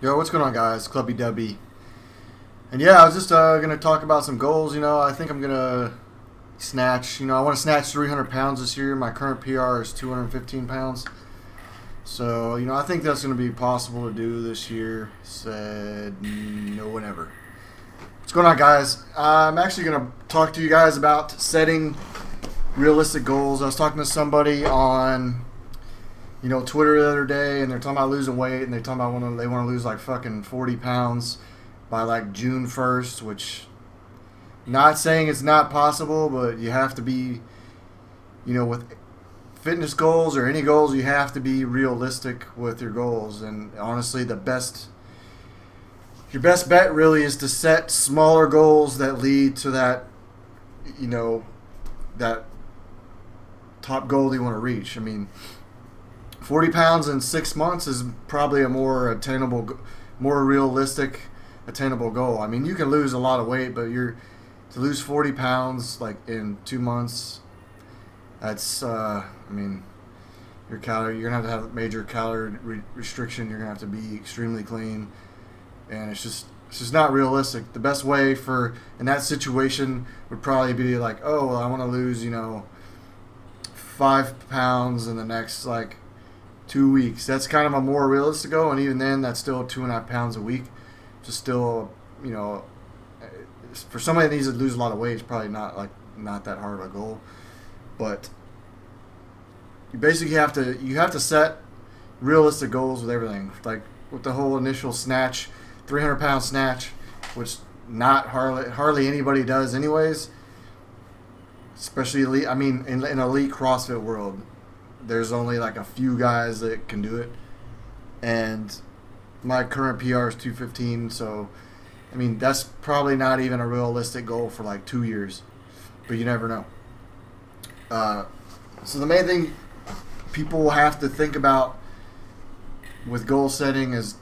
Yo, what's going on, guys? Clubby Dubby. And yeah, I was just going to talk about some goals. I think I'm going to snatch, I want to snatch 300 pounds this year. My current PR is 215 pounds. So, I think that's going to be possible to do this year. Said no one ever. What's going on, guys? I'm actually going to talk to you guys about setting realistic goals. I was talking to somebody on Twitter the other day, and they're talking about losing weight, and they're talking about they want to lose like fucking 40 pounds by like June 1st, which not saying it's not possible, but you have to be, with fitness goals or any goals, you have to be realistic with your goals. And honestly, your best bet really is to set smaller goals that lead to that top goal that you want to reach. I mean, 40 pounds in 6 months is probably a more attainable, more realistic, attainable goal. I mean, you can lose a lot of weight, but to lose 40 pounds like in 2 months, that's you're gonna have major calorie restriction. You're gonna have to be extremely clean, and it's just not realistic. The best way for in that situation would probably be like, oh, well, I want to lose 5 pounds in the next like 2 weeks. That's kind of a more realistic goal, and even then, that's still 2.5 pounds a week. Just still, for somebody that needs to lose a lot of weight, it's probably not that hard of a goal. But you basically have to set realistic goals with everything. Like with the whole initial snatch, 300-pound snatch, which not hardly anybody does anyways. Especially elite. I mean, in elite CrossFit world, there's only like a few guys that can do it, and my current PR is 215. So, I mean, that's probably not even a realistic goal for like 2 years, but you never know. So the main thing people have to think about with goal setting is,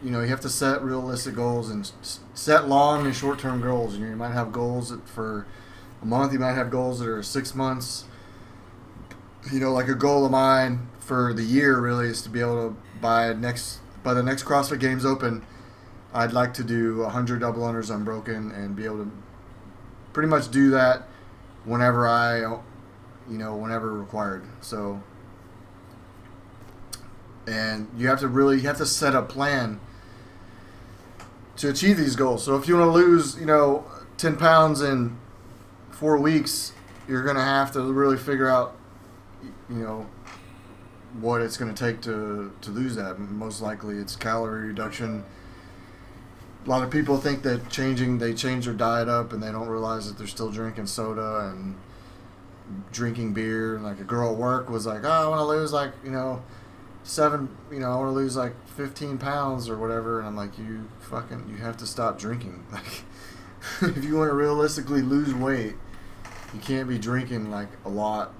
you have to set realistic goals and set long and short-term goals. You might have goals for a month. You might have goals that are 6 months. Like a goal of mine for the year really is to be able to by the next CrossFit Games Open, I'd like to do 100 double unders unbroken and be able to pretty much do that whenever whenever required. So, and you have to set a plan to achieve these goals. So if you want to lose, 10 pounds in 4 weeks, you're going to have to really figure out what it's going to take to lose that. Most likely it's calorie reduction. A lot of people think that they change their diet up and they don't realize that they're still drinking soda and drinking beer. Like a girl at work was like, oh, I want to lose like, I want to lose like 15 pounds or whatever. And I'm like, you have to stop drinking. Like, if you want to realistically lose weight, you can't be drinking like a lot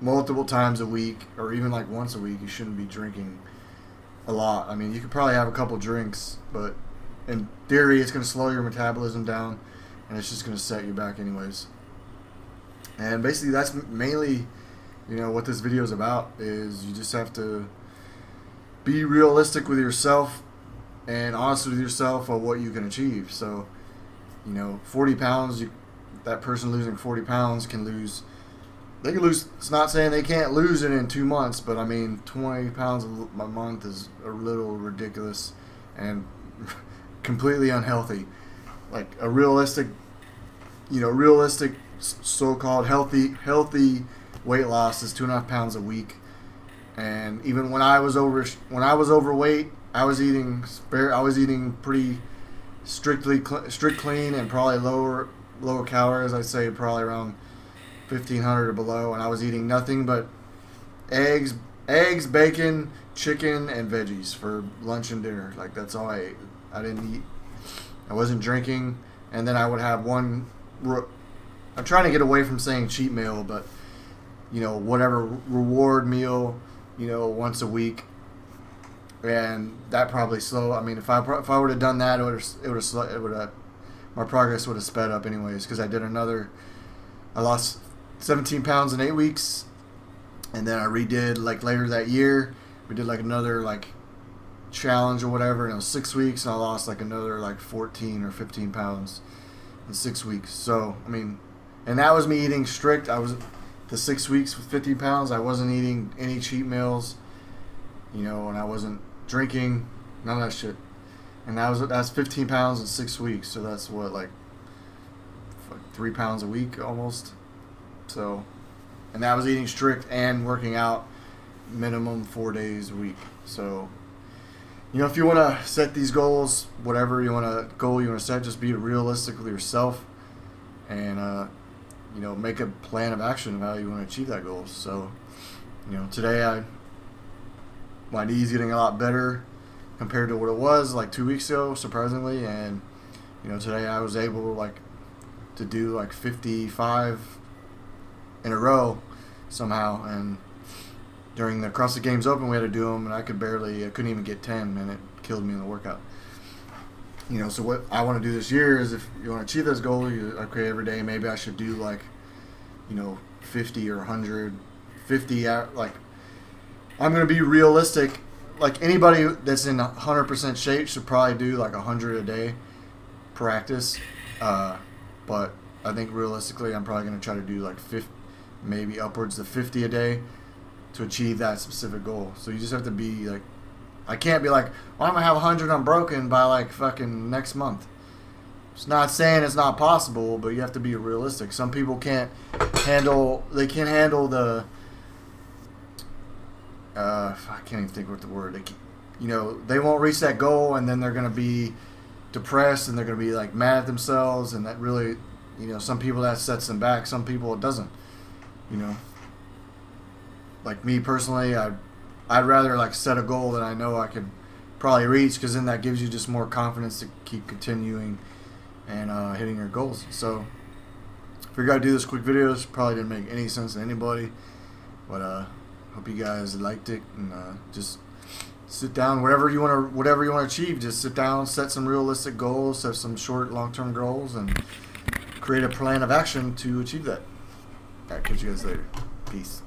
multiple times a week, or even like once a week. You shouldn't be drinking a lot. I mean, you could probably have a couple drinks, but in theory, it's going to slow your metabolism down, and it's just going to set you back anyways. And basically, that's mainly, what this video is about. Is you just have to be realistic with yourself and honest with yourself of what you can achieve. So, 40 pounds. That person losing 40 pounds can lose. They can lose. It's not saying they can't lose it in 2 months, but I mean, 20 pounds a month is a little ridiculous and completely unhealthy. Like a realistic so-called healthy weight loss is 2.5 pounds a week. And even when I was overweight, I was eating pretty strict clean and probably lower calories. I'd say probably around 1,500 or below, and I was eating nothing but eggs, bacon, chicken, and veggies for lunch and dinner. Like that's all I ate. I didn't eat. I wasn't drinking, and then I would have one. I'm trying to get away from saying cheat meal, but whatever reward meal, once a week, and that probably slow. I mean, if I would have done that, my progress would have sped up anyways, because I lost 17 pounds in 8 weeks, and then I redid like later that year. We did like another like challenge or whatever, and it was 6 weeks, and I lost like another like 14 or 15 pounds in 6 weeks. So I mean, and that was me eating strict. I was the 6 weeks with 50 pounds. I wasn't eating any cheat meals, you know, and I wasn't drinking, none of that shit. And that's 15 pounds in 6 weeks. So that's what, like 3 pounds a week almost. So, and that was eating strict and working out minimum 4 days a week. So, you know, if you want to set these goals, whatever you want to set, just be realistic with yourself, and you know, make a plan of action of how you want to achieve that goal. So, you know, today my knee's getting a lot better compared to what it was like 2 weeks ago, surprisingly, and you know, today I was able to do like 55 in a row somehow, and during the CrossFit Games Open we had to do them, and I couldn't even get 10, and it killed me in the workout. You know, so what I want to do this year is, if you want to achieve this goal, okay, every day maybe I should do like, you know, 50 or 150. Like, I'm going to be realistic. Like, anybody that's in 100% shape should probably do like 100 a day practice. But I think realistically, I'm probably going to try to do like 50, maybe upwards of 50 a day to achieve that specific goal. So you just have to be like, I can't be like, well, I'm going to have 100 unbroken by like fucking next month. It's not saying it's not possible, but you have to be realistic. Some people can't handle the, I can't even think what the word, you know, they won't reach that goal, and then they're going to be depressed, and they're going to be like mad at themselves, and that really, you know, some people that sets them back, some people it doesn't, you know. Like me personally, I'd rather like set a goal that I know I could probably reach, because then that gives you just more confidence to keep continuing and hitting your goals. So if you're gonna do this quick video, this probably didn't make any sense to anybody, but hope you guys liked it, and just sit down, whatever you want to achieve, just sit down, set some realistic goals, set some short, long-term goals, and create a plan of action to achieve that. All right, catch you guys later. Peace.